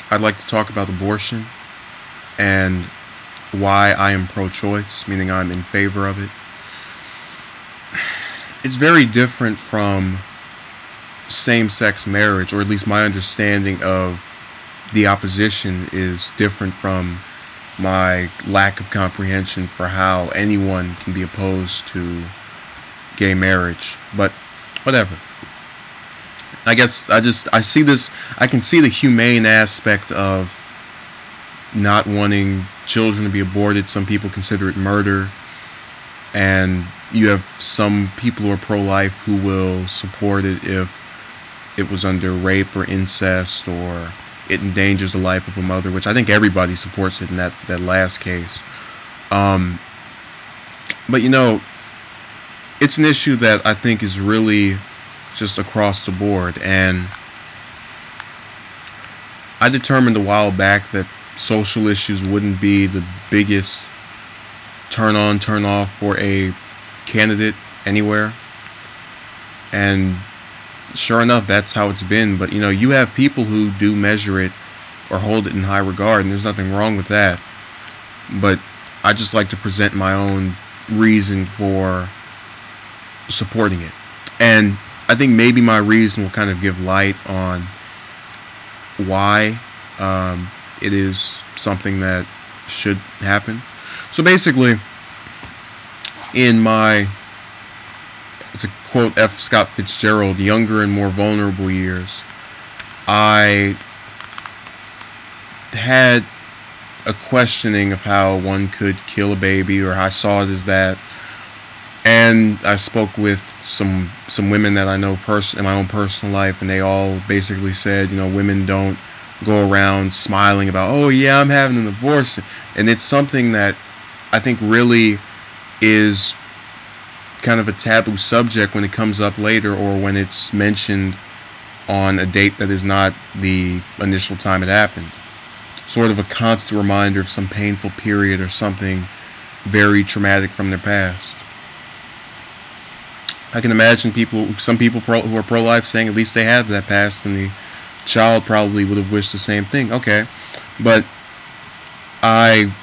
I'd like to talk about abortion and why I am pro-choice, meaning I'm in favor of it. It's very different from same-sex marriage, or at least my understanding of the opposition is different from my lack of comprehension for how anyone can be opposed to gay marriage. But whatever. I guess I see this, I can see the humane aspect of not wanting children to be aborted. Some people consider it murder, and you have some people who are pro-life who will support it if it was under rape or incest, or it endangers the life of a mother, which I think everybody supports it in that last case. But you know, it's an issue that I think is really just across the board, and I determined a while back that social issues wouldn't be the biggest turn on, turn off for a candidate anywhere. And sure enough, that's how it's been. But you know, you have people who do measure it or hold it in high regard, and there's nothing wrong with that. But I just like to present my own reason for supporting it. And I think maybe my reason will kind of give light on why it is something that should happen. So basically, in my, to quote F. Scott Fitzgerald, younger and more vulnerable years, I had a questioning of how one could kill a baby, or I saw it as that. And I spoke with some women that I know in my own personal life, and they all basically said, you know, women don't go around smiling about, oh yeah, I'm having an abortion. And it's something that I think really is kind of a taboo subject when it comes up later, or when it's mentioned on a date that is not the initial time it happened. Sort of a constant reminder of some painful period or something very traumatic from their past. I can imagine some people who are pro-life saying at least they have that past, and the child probably would have wished the same thing. Okay, but I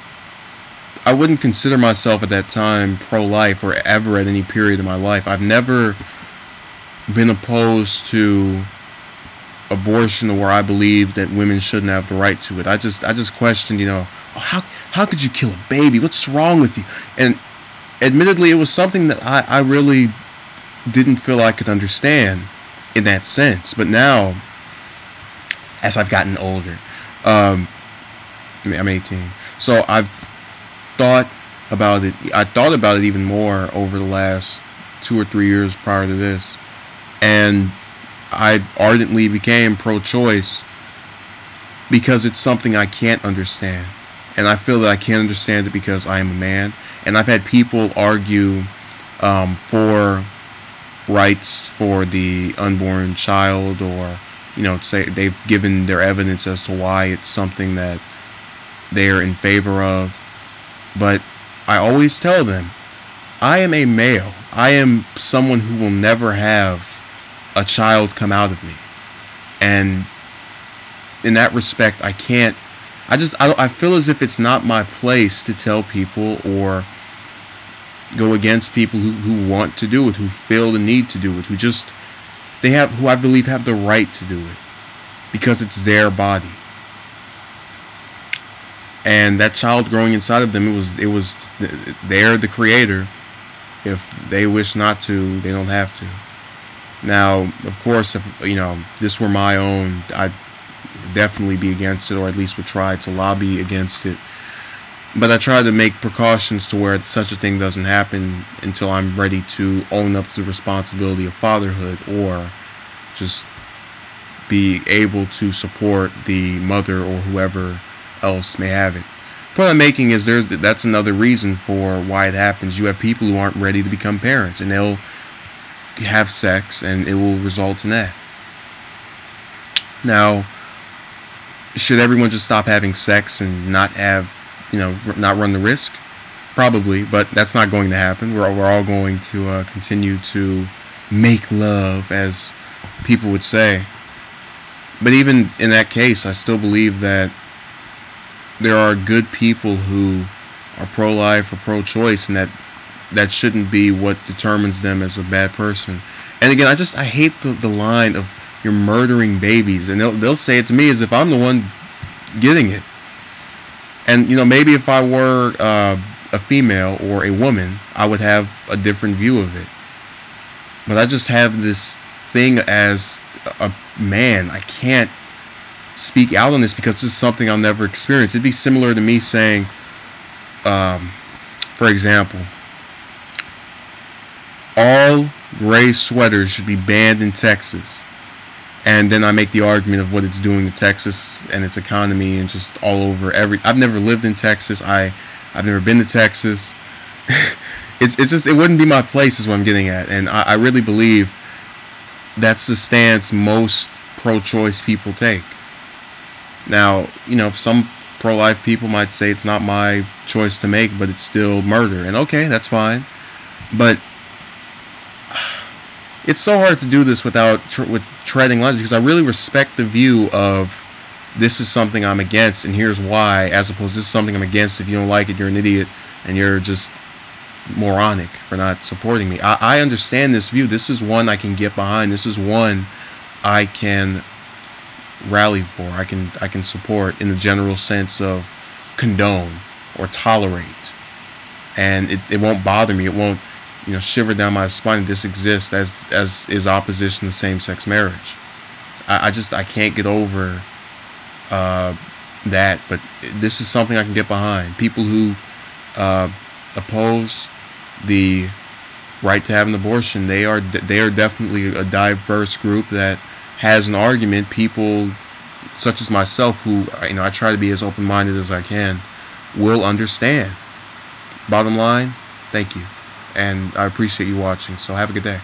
wouldn't consider myself at that time pro-life, or ever at any period in my life. I've never been opposed to abortion, where I believe that women shouldn't have the right to it. I just questioned, you know, how could you kill a baby? What's wrong with you? And admittedly, it was something that I really didn't feel I could understand in that sense. But now, as I've gotten older, I'm 18, so I've thought about it. I thought about it even more over the last 2 or 3 years prior to this, and I ardently became pro-choice because it's something I can't understand, and I feel that I can't understand it because I am a man. And I've had people argue for rights for the unborn child, or you know, say they've given their evidence as to why it's something that they're in favor of. But I always tell them, I am a male. I am someone who will never have a child come out of me, and in that respect, I can't. I feel as if it's not my place to tell people or go against people who want to do it, who feel the need to do it, who I believe have the right to do it, because it's their body. And that child growing inside of them, they're the creator. If they wish not to, they don't have to. Now, of course, if you know, this were my own, I'd definitely be against it, or at least would try to lobby against it. But I try to make precautions to where such a thing doesn't happen until I'm ready to own up to the responsibility of fatherhood, or just be able to support the mother or whoever else may have it. The point I'm making is that's another reason for why it happens. You have people who aren't ready to become parents, and they'll have sex, and it will result in that. Now, should everyone just stop having sex and not have, you know, not run the risk? Probably, but that's not going to happen. We're all going to continue to make love, as people would say. But even in that case, I still believe that there are good people who are pro-life or pro-choice, and that shouldn't be what determines them as a bad person. And again, I hate the line of "you're murdering babies," and they'll say it to me as if I'm the one getting it. And maybe if I were a female or a woman, I would have a different view of it. But I just have this thing as a man. I can't speak out on this because this is something I'll never experience. It'd be similar to me saying, for example, all gray sweaters should be banned in Texas. And then I make the argument of what it's doing to Texas and its economy and just all over I've never lived in Texas. I've never been to Texas. It wouldn't be my place is what I'm getting at. And I really believe that's the stance most pro-choice people take. Now, some pro-life people might say it's not my choice to make, but it's still murder. And okay, that's fine. But it's so hard to do this with treading lines, because I really respect the view of this is something I'm against and here's why, as opposed to this is something I'm against. If you don't like it, you're an idiot and you're just moronic for not supporting me. I understand this view. This is one I can get behind. This is one I can rally for. I can support in the general sense of condone or tolerate, and it won't bother me. It won't shiver down my spine that this exists, as is opposition to same-sex marriage. I can't get over that, but this is something I can get behind. People who oppose the right to have an abortion, they are definitely a diverse group that has an argument. People such as myself, who I try to be as open-minded as I can, will understand. Bottom line, thank you. And I appreciate you watching, so have a good day.